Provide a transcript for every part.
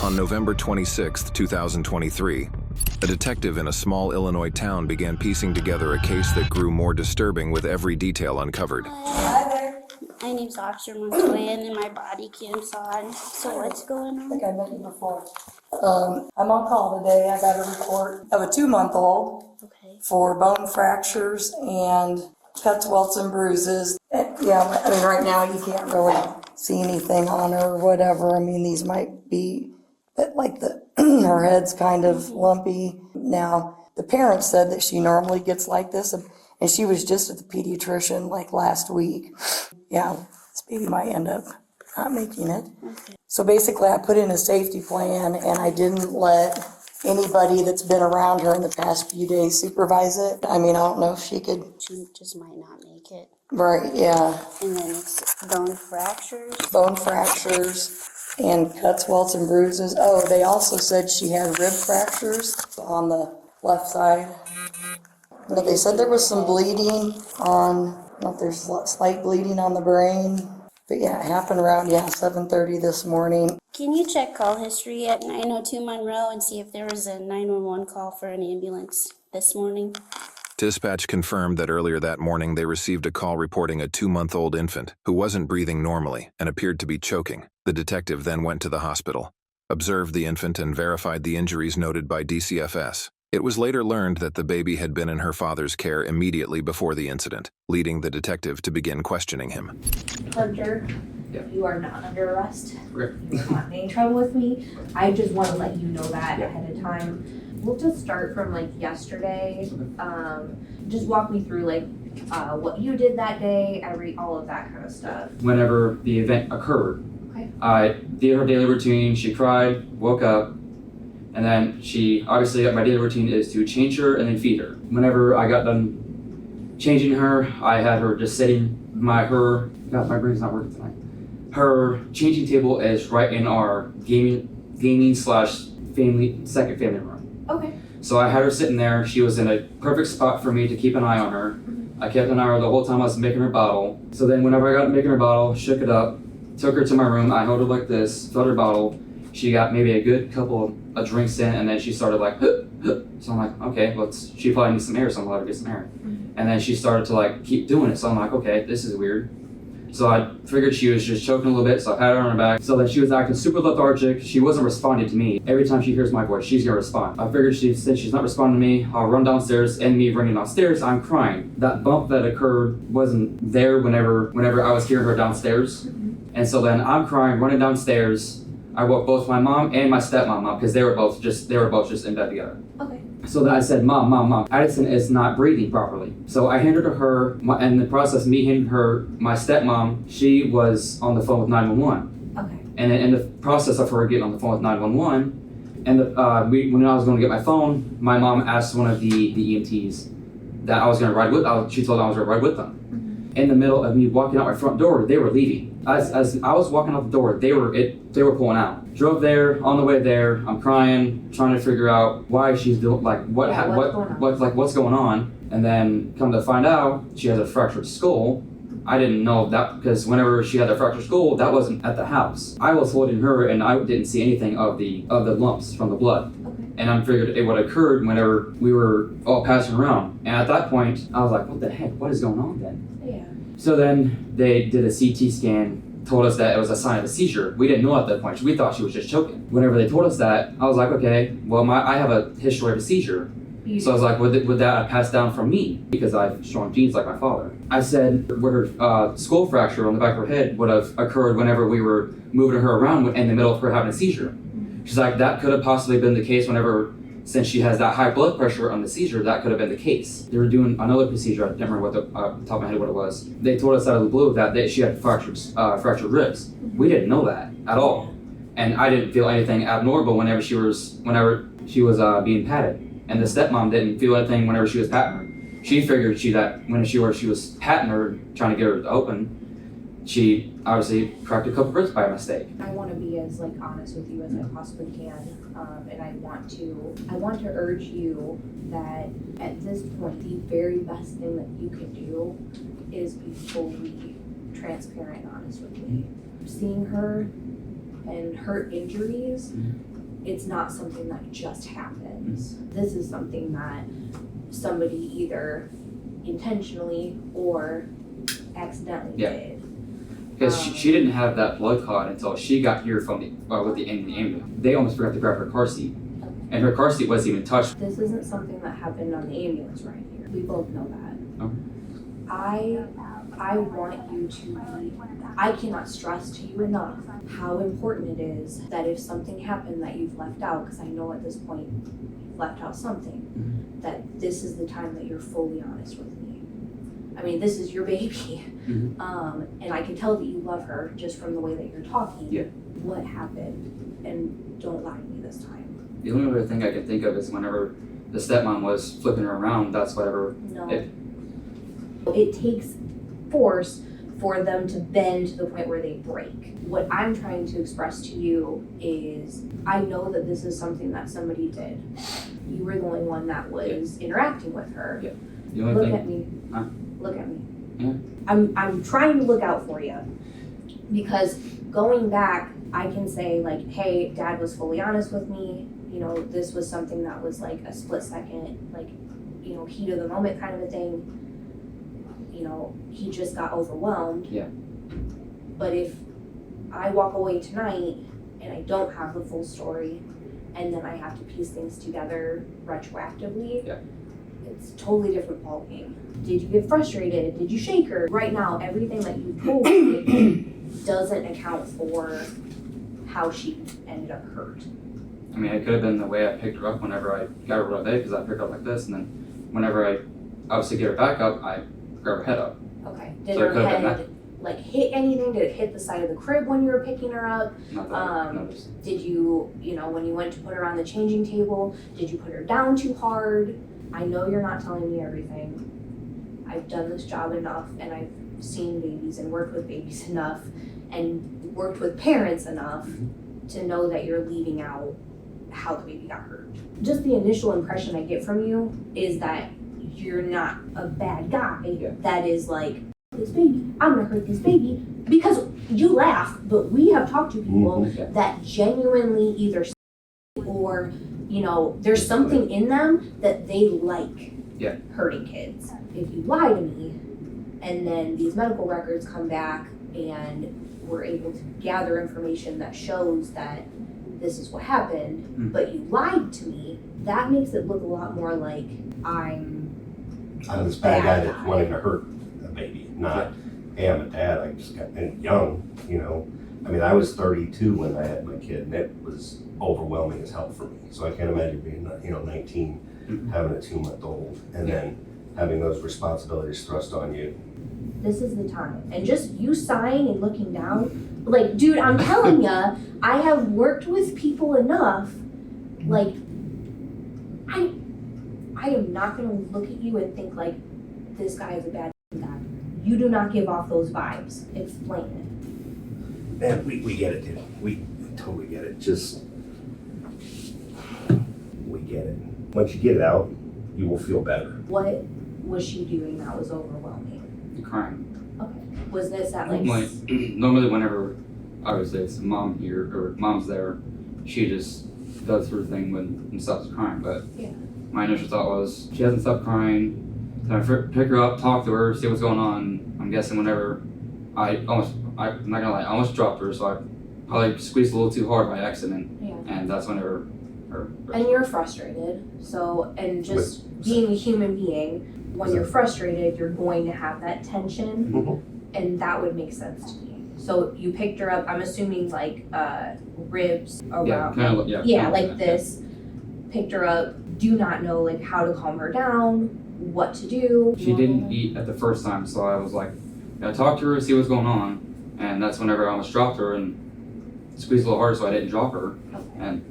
On November 26, 2023, a detective in a small Illinois town began piecing together a case that grew more disturbing with every detail uncovered. Hi there. My name's Officer Montoya, and then my body cam's on. So what's going I on? think I met you before. I'm on call today. I got a report of a 2-month-old Okay. for bone fractures and cuts, welts, and bruises. Yeah, I mean, right now you can't really see anything on her or whatever. I mean, these might be, but like her head's kind of lumpy. Now, the parents said that she normally gets like this, and she was just at the pediatrician like last week. Yeah, this baby might end up not making it. Okay. So basically, I put in a safety plan, and I didn't let anybody that's been around her in the past few days supervise it. I mean, I don't know if she could. She just might not make it. Right, yeah. And then it's bone fractures. Bone fractures and cuts, welts, and bruises. Oh, they also said she had rib fractures on the left side. But they said there was some bleeding on, I don't know if there's slight bleeding on the brain. But yeah, it happened around, 7:30 this morning. Can you check call history at 902 Monroe and see if there was a 911 call for an ambulance this morning? Dispatch confirmed that earlier that morning they received a call reporting a 2-month-old infant who wasn't breathing normally and appeared to be choking. The detective then went to the hospital, observed the infant, and verified the injuries noted by DCFS. It was later learned that the baby had been in her father's care immediately before the incident, leading the detective to begin questioning him. Hunter, Yeah. you are not under arrest. Okay. You're not in any trouble with me. I just want to let you know that Yeah. ahead of time. We'll just start from like yesterday. Just walk me through like what you did that day, all of that kind of stuff. Whenever the event occurred, Okay. I did her daily routine. She cried, woke up, and then my daily routine is to change her and then feed her. Whenever I got done changing her, I had her just sitting my brain's not working tonight. Her changing table is right in our gaming slash second family room. Okay. So I had her sitting there. She was in a perfect spot for me to keep an eye on her. I kept an eye on her the whole time I was making her bottle. So then whenever I got making her bottle, shook it up, took her to my room. I held her like this, filled her bottle. She got maybe a good couple of drinks in, and then she started like, huh, huh. So I'm like, okay, she probably needs some air, so I'm gonna let her get some air. And then she started to like keep doing it. So I'm like, okay, this is weird. So I figured she was just choking a little bit, so I patted her on her back. So that she was acting super lethargic. She wasn't responding to me. Every time she hears my voice, she's gonna respond. I figured since she's not responding to me, I'll run downstairs, and me running downstairs, I'm crying. That bump that occurred wasn't there whenever I was hearing her downstairs. And so then I'm crying, running downstairs. I woke both my mom and my stepmom up because they were both just in bed together. Okay. So then I said, Mom, Addison is not breathing properly. So I handed her, and in the process of me handing her my stepmom, she was on the phone with 911. Okay. And then in the process of her getting on the phone with 911, and when I was going to get my phone, my mom asked one of the EMTs that I was going to ride with. She told I was going to ride with them. In the middle of me walking out my front door, they were leaving. As I was walking out the door, they were pulling out. Drove there. On the way there, I'm crying, trying to figure out why she's doing what's going on. And then come to find out, she has a fractured skull. I didn't know that because whenever she had a fractured skull, that wasn't at the house. I was holding her, and I didn't see anything of the lumps from the blood. Okay. And I figured it would have occurred whenever we were all passing around. And at that point, I was like, what the heck? What is going on then? Yeah. So then they did a CT scan, told us that it was a sign of a seizure. We didn't know at that point. We thought she was just choking. Whenever they told us that, I was like, okay, well, I have a history of a seizure. So I was like, would that have passed down from me? Because I've shown genes like my father. I said, would her skull fracture on the back of her head would have occurred whenever we were moving her around in the middle of her having a seizure. She's like, that could have possibly been the case since she has that high blood pressure on the seizure, that could have been the case. They were doing another procedure, I don't remember what the top of my head what it was. They told us out of the blue that she had fractured ribs. We didn't know that at all. And I didn't feel anything abnormal whenever she was being patted. And the stepmom didn't feel anything whenever she was patting her. She figured that when she was patting her, trying to get her to open, she obviously cracked a couple ribs by mistake. I want to be as honest with you as I possibly can, and I want to urge you that at this point, the very best thing that you can do is be fully transparent and honest with me. Seeing her and her injuries it's not something that just happens. This is something that somebody either intentionally or accidentally did. Because she didn't have that blood clot until she got here from with the ambulance. They almost forgot to grab her car seat, and her car seat wasn't even touched. This isn't something that happened on the ambulance ride here. We both know that. Okay. I want you to be, I cannot stress to you enough how important it is that if something happened that you've left out, because I know at this point you've left out something, that this is the time that you're fully honest with me. I mean, this is your baby. And I can tell that you love her just from the way that you're talking. Yeah. What happened? And don't lie to me this time. The only other thing I can think of is whenever the stepmom was flipping her around, that's whatever. No. It takes force for them to bend to the point where they break. What I'm trying to express to you is I know that this is something that somebody did. You were the only one that was interacting with her. Yeah. The only Look thing, at me. Huh? Look at me. Yeah. I'm trying to look out for you. Because going back, I can say like, hey, Dad was fully honest with me. You know, this was something that was like a split second, like, you know, heat of the moment kind of a thing. You know, he just got overwhelmed. Yeah. But if I walk away tonight and I don't have the full story, and then I have to piece things together retroactively, it's a totally different ballgame. Did you get frustrated? Did you shake her? Right now, everything that you told me doesn't account for how she ended up hurt. I mean, it could have been the way I picked her up whenever I got her real big, because I picked her up like this, and then whenever I obviously get her back up, I grab her head up. Okay. Did So it her could have been head like hit anything? Did it hit the side of the crib when you were picking her up? Not that I noticed. Did you, when you went to put her on the changing table, did you put her down too hard? I know you're not telling me everything. I've done this job enough, and I've seen babies and worked with babies enough and worked with parents enough to know that you're leaving out how the baby got hurt. Just the initial impression I get from you is that you're not a bad guy that is like, this baby, I'm gonna hurt this baby, because you laugh, but we have talked to people that genuinely either or, there's something in them that they like hurting kids. If you lie to me and then these medical records come back and we're able to gather information that shows that this is what happened, but you lied to me, that makes it look a lot more like I'm this bad guy that wanted to hurt a baby, not, hey, I'm a dad, I just got young, I mean, I was 32 when I had my kid, and it was overwhelming as hell for me. So I can't imagine being, 19, having a 2-month-old, and then having those responsibilities thrust on you. This is the time. And just you sighing and looking down, like, dude, I'm telling ya, I have worked with people enough, like, I am not gonna look at you and think like, this guy is a bad guy. You do not give off those vibes. Explain it. Man, we get it, dude. We totally get it. Just, we get it. Once you get it out, you will feel better. What was she doing that was overwhelming? Crying. Okay. Was this at like... Normally whenever, obviously it's mom here, or mom's there, she just does her thing and stops crying, but my initial thought was, she hasn't stopped crying, then I pick her up, talk to her, see what's going on. I'm guessing whenever I'm not gonna lie, I almost dropped her, so I probably squeezed a little too hard by accident, and that's whenever And you're frustrated, so, and just being a human being, when you're frustrated, you're going to have that tension, and that would make sense to me. So you picked her up, I'm assuming like ribs around, this, picked her up, do not know like how to calm her down, what to do. She didn't eat at the first time, so I was like, I talked to her, see what's going on, and that's whenever I almost dropped her and squeezed a little harder so I didn't drop her. Okay. And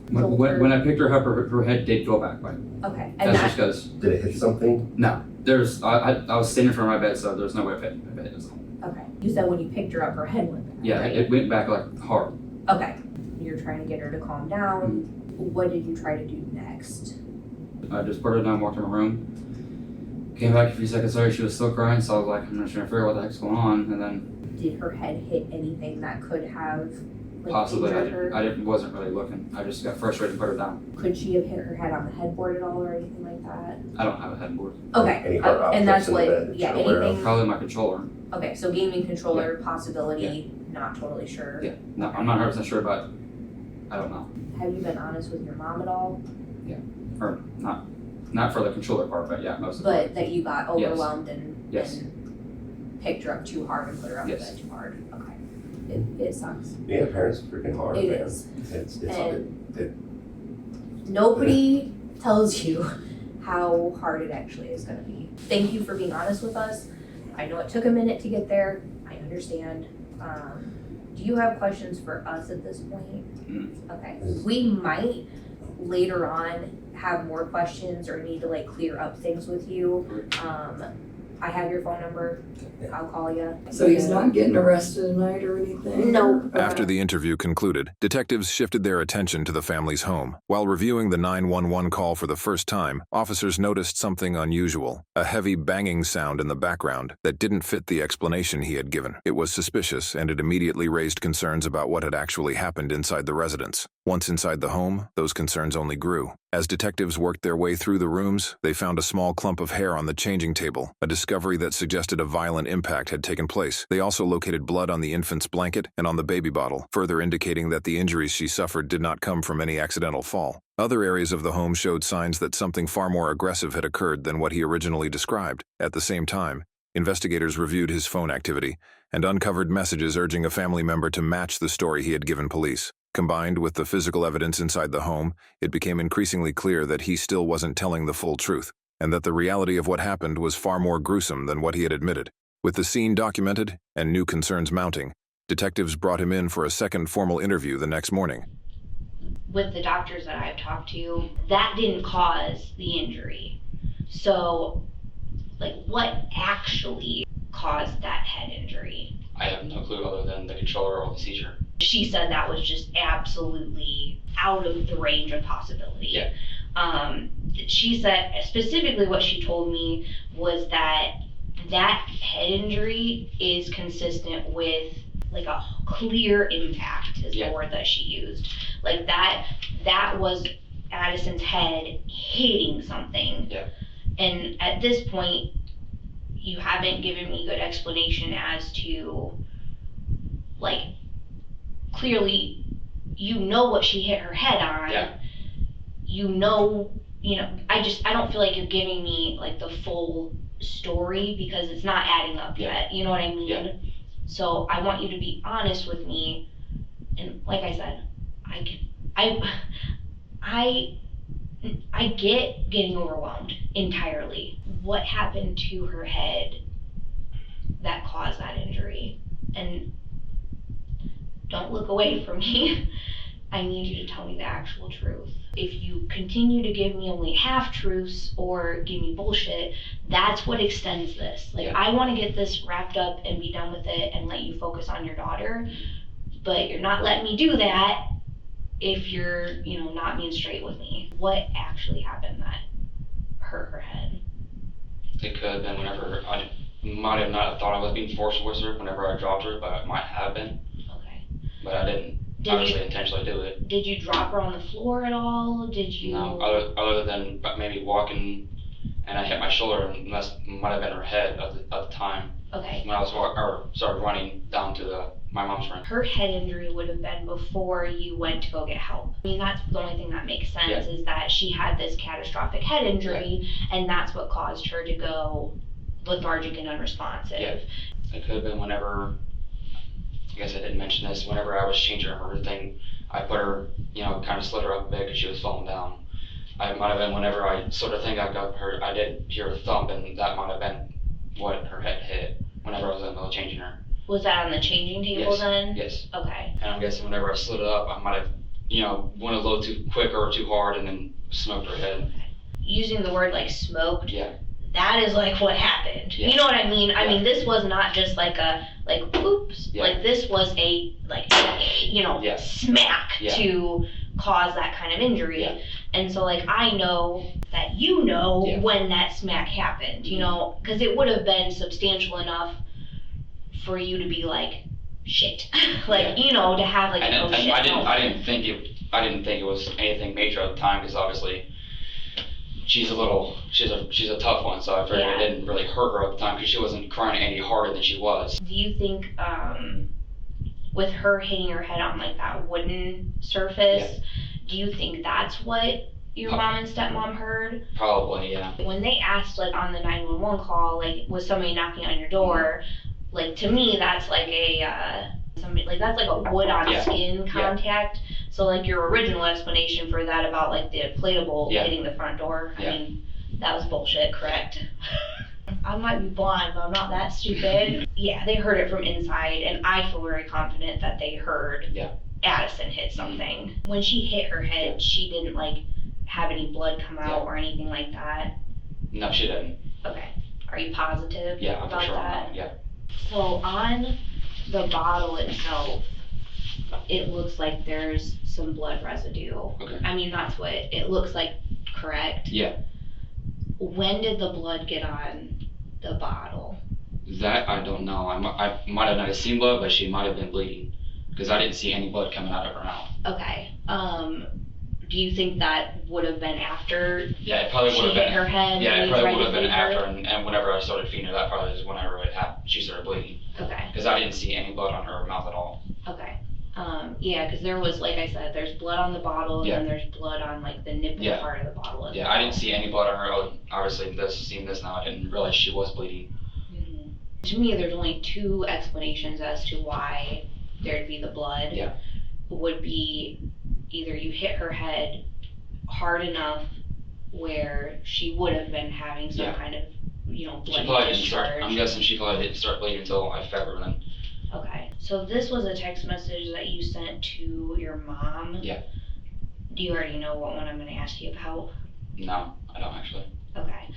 when I picked her up, her head did go back. Okay. And that's just because. Did it hit something? No, I was standing in front of my bed, so there's no way if it hit something. Okay. You said when you picked her up, her head went back. Yeah, right? it went back like hard. Okay. You're trying to get her to calm down. What did you try to do next? I just put her down, walked in my room, came back a few seconds later, she was still crying, so I was like, I'm not trying to figure out what the heck's going on, and then... Did her head hit anything that could have like, Possibly, injured her? wasn't really looking. I just got frustrated and put her down. Could she have hit her head on the headboard at all or anything like that? I don't have a headboard. Okay, Any hard and that's objects in the what, bed that yeah, you're aware of? anything, Probably my controller. okay, so gaming controller possibility, not totally sure. Yeah, no, I'm not 100% sure, but I don't know. Have you been honest with your mom at all? Or not for the controller part, but yeah, most of it. But that you got overwhelmed Yes. and picked her up too hard and put her on the Yes. bed too hard? Okay. It sucks. Being a parent's freaking hard, It man. is. It's Nobody tells you how hard it actually is gonna be. Thank you for being honest with us. I know it took a minute to get there. I understand. Do you have questions for us at this point? Okay. We might later on have more questions or need to like clear up things with you. I have your phone number. I'll call you. So he's not getting arrested tonight or anything? No. After the interview concluded, detectives shifted their attention to the family's home. While reviewing the 911 call for the first time, officers noticed something unusual, a heavy banging sound in the background that didn't fit the explanation he had given. It was suspicious, and it immediately raised concerns about what had actually happened inside the residence. Once inside the home, those concerns only grew. As detectives worked their way through the rooms, they found a small clump of hair on the changing table, a discovery that suggested a violent impact had taken place. They also located blood on the infant's blanket and on the baby bottle, further indicating that the injuries she suffered did not come from any accidental fall. Other areas of the home showed signs that something far more aggressive had occurred than what he originally described. At the same time, investigators reviewed his phone activity and uncovered messages urging a family member to match the story he had given police. Combined with the physical evidence inside the home, it became increasingly clear that he still wasn't telling the full truth, and that the reality of what happened was far more gruesome than what he had admitted. With the scene documented and new concerns mounting, detectives brought him in for a second formal interview the next morning. With the doctors that I've talked to, that didn't cause the injury. So, like, what actually caused that head injury? I have no clue other than the controller or the seizure. She said that was just absolutely out of the range of possibility. Yeah. She said, specifically what she told me was that head injury is consistent with like a clear impact is the word that she used. Like that was Addison's head hitting something. Yeah. And at this point, you haven't given me good explanation as to, like, clearly you know what she hit her head on. Yeah. You know, I don't feel like you're giving me like the full story because it's not adding up yet. You know what I mean? Yeah. So I want you to be honest with me. And like I said, I get getting overwhelmed entirely. What happened to her head that caused that injury? And don't look away from me. I need you to tell me the actual truth. If you continue to give me only half-truths or give me bullshit, that's what extends this. Like, I want to get this wrapped up and be done with it and let you focus on your daughter, but you're not letting me do that if you're, not being straight with me. What actually happened that hurt her head? It could have been whenever I might have not thought I was being forceful with her whenever I dropped her, but it might have been. Okay. But I didn't obviously intentionally do it. Did you drop her on the floor at all? Did you? No, other than maybe walking and I hit my shoulder, and that might have been her head at the time. Okay. When I was started running down to my mom's room. Her head injury would have been before you went to go get help. I mean, that's the only thing that makes sense is that she had this catastrophic head injury, and that's what caused her to go lethargic and unresponsive. Yeah. It could have been whenever, I guess I didn't mention this, whenever I was changing her thing, I put her, kind of slid her up a bit because she was falling down. It might have been whenever I sort of think I got her, I did hear a thump, and that might have been what her head hit whenever I was in the middle of changing her. Was that on the changing table then? Yes. Okay. And I'm guessing whenever I slid it up, I might have, went a little too quick or too hard and then smoked her head. Using the word like smoked, Yeah. that is like what happened. Yeah. You know what I mean? I mean, this was not just like oops. Yeah. Like this was a, smack to cause that kind of injury. Yeah. And so I know that when that smack happened, because it would have been substantial enough for you to be like, shit. Like, you know, to have like, And, oh and shit. I didn't think it was anything major at the time, because obviously she's a tough one, so I figured Yeah. it didn't really hurt her at the time because she wasn't crying any harder than she was. Do you think, with her hitting her head on like that wooden surface, do you think that's what your mom and stepmom heard? Probably, yeah. When they asked like on the 911 call, like, was somebody knocking on your door? Like, to me, that's like that's like a wood on skin contact. So like your original explanation for that about like the inflatable hitting the front door, I mean, that was bullshit, correct? I might be blind, but I'm not that stupid. Yeah, they heard it from inside, and I feel very confident that they heard Addison hit something. When she hit her head, she didn't like have any blood come out or anything like that? No, she didn't. Okay. Are you positive Yeah, about for sure. that? Yeah. So on the bottle itself, it looks like there's some blood residue. Okay. I mean, that's what it looks like, correct? Yeah. When did the blood get on the bottle? That I don't know. I might have not seen blood, but she might have been bleeding, because I didn't see any blood coming out of her mouth. Okay. Do you think that would have been after Yeah, it probably would have she hit been. her head? Yeah, it probably would have been after, her? and whenever I started feeding her, that probably is whenever it happened. She started bleeding, Okay. because I didn't see any blood on her mouth at all. Okay. Yeah, because there was, like I said, there's blood on the bottle, and then there's blood on like the nipple part of the bottle as well. I didn't see any blood on her. Obviously, seeing this now, I didn't realize she was bleeding. Mm-hmm. To me, there's only two explanations as to why there'd be the blood. Yeah. Would be either you hit her head hard enough where she would have been having some kind of, bloody discharge. I'm guessing she probably didn't start bleeding until I fed her then. Okay, so this was a text message that you sent to your mom? Yeah. Do you already know what one I'm gonna ask you about? No, I don't actually. Okay,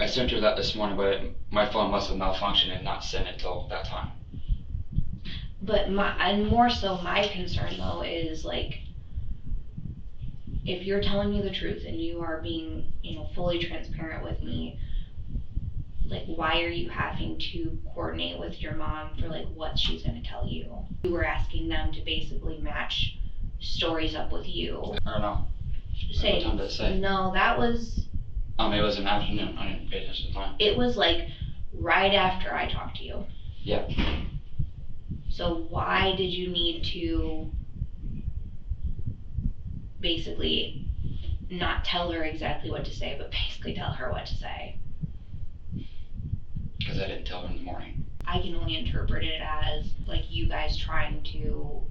I sent her that this morning, but my phone must have malfunctioned and not sent it till that time. but more so my concern though is like, if you're telling me the truth and you are being, fully transparent with me, like, why are you having to coordinate with your mom for like what she's gonna tell you? You were asking them to basically match stories up with you. I don't know. What time did it say? No, that was, It was an afternoon. I didn't pay attention to the time. it was like right after I talked to you. Yeah. So why did you need to basically not tell her exactly what to say, but basically tell her what to say? Because I didn't tell her in the morning. I can only interpret it as like you guys trying to,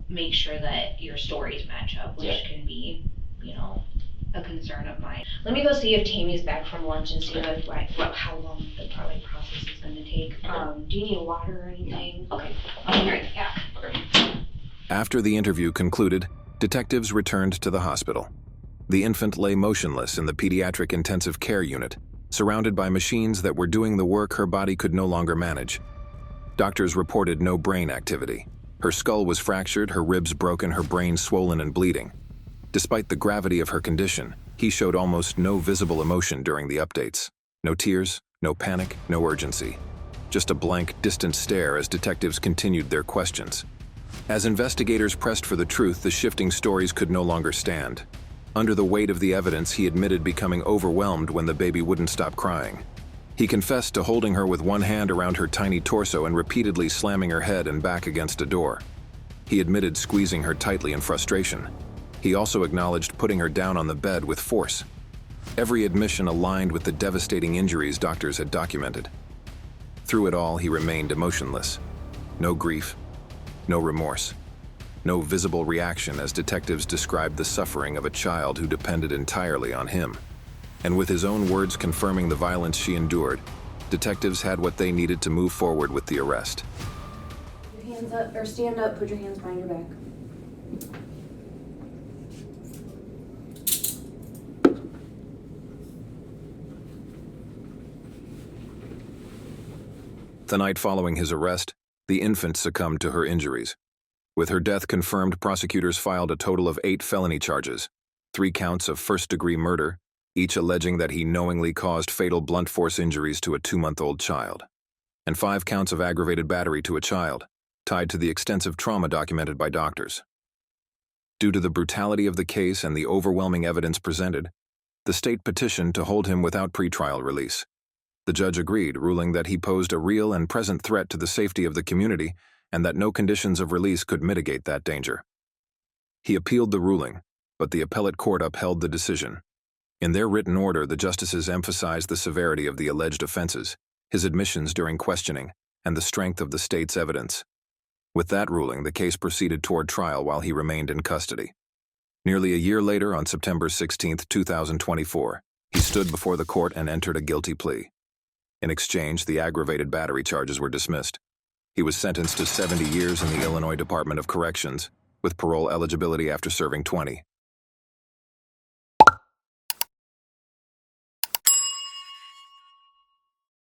make sure that your stories match up, which can be, a concern of mine. Let me go see if Tammy's back from lunch and see how long the probably process is going to take. Do you need water or anything? No. Okay. I'll be right back. Okay. After the interview concluded, detectives returned to the hospital. The infant lay motionless in the pediatric intensive care unit, surrounded by machines that were doing the work her body could no longer manage. Doctors reported no brain activity. Her skull was fractured, her ribs broken, her brain swollen and bleeding. Despite the gravity of her condition, he showed almost no visible emotion during the updates. No tears, no panic, no urgency. Just a blank, distant stare as detectives continued their questions. As investigators pressed for the truth, the shifting stories could no longer stand. Under the weight of the evidence, he admitted becoming overwhelmed when the baby wouldn't stop crying. He confessed to holding her with one hand around her tiny torso and repeatedly slamming her head and back against a door. He admitted squeezing her tightly in frustration. He also acknowledged putting her down on the bed with force. Every admission aligned with the devastating injuries doctors had documented. Through it all, he remained emotionless. No grief, no remorse, no visible reaction as detectives described the suffering of a child who depended entirely on him. And with his own words confirming the violence she endured, detectives had what they needed to move forward with the arrest. Put your hands up, or stand up, put your hands behind your back. The night following his arrest, the infant succumbed to her injuries. With her death confirmed, prosecutors filed a total of 8 felony charges, 3 counts of first-degree murder, each alleging that he knowingly caused fatal blunt force injuries to a 2-month-old child, and 5 counts of aggravated battery to a child, tied to the extensive trauma documented by doctors. Due to the brutality of the case and the overwhelming evidence presented, the state petitioned to hold him without pretrial release. The judge agreed, ruling that he posed a real and present threat to the safety of the community and that no conditions of release could mitigate that danger. He appealed the ruling, but the appellate court upheld the decision. In their written order, the justices emphasized the severity of the alleged offenses, his admissions during questioning, and the strength of the state's evidence. With that ruling, the case proceeded toward trial while he remained in custody. Nearly a year later, on September 16, 2024, he stood before the court and entered a guilty plea. In exchange, the aggravated battery charges were dismissed. He was sentenced to 70 years in the Illinois Department of Corrections, with parole eligibility after serving 20.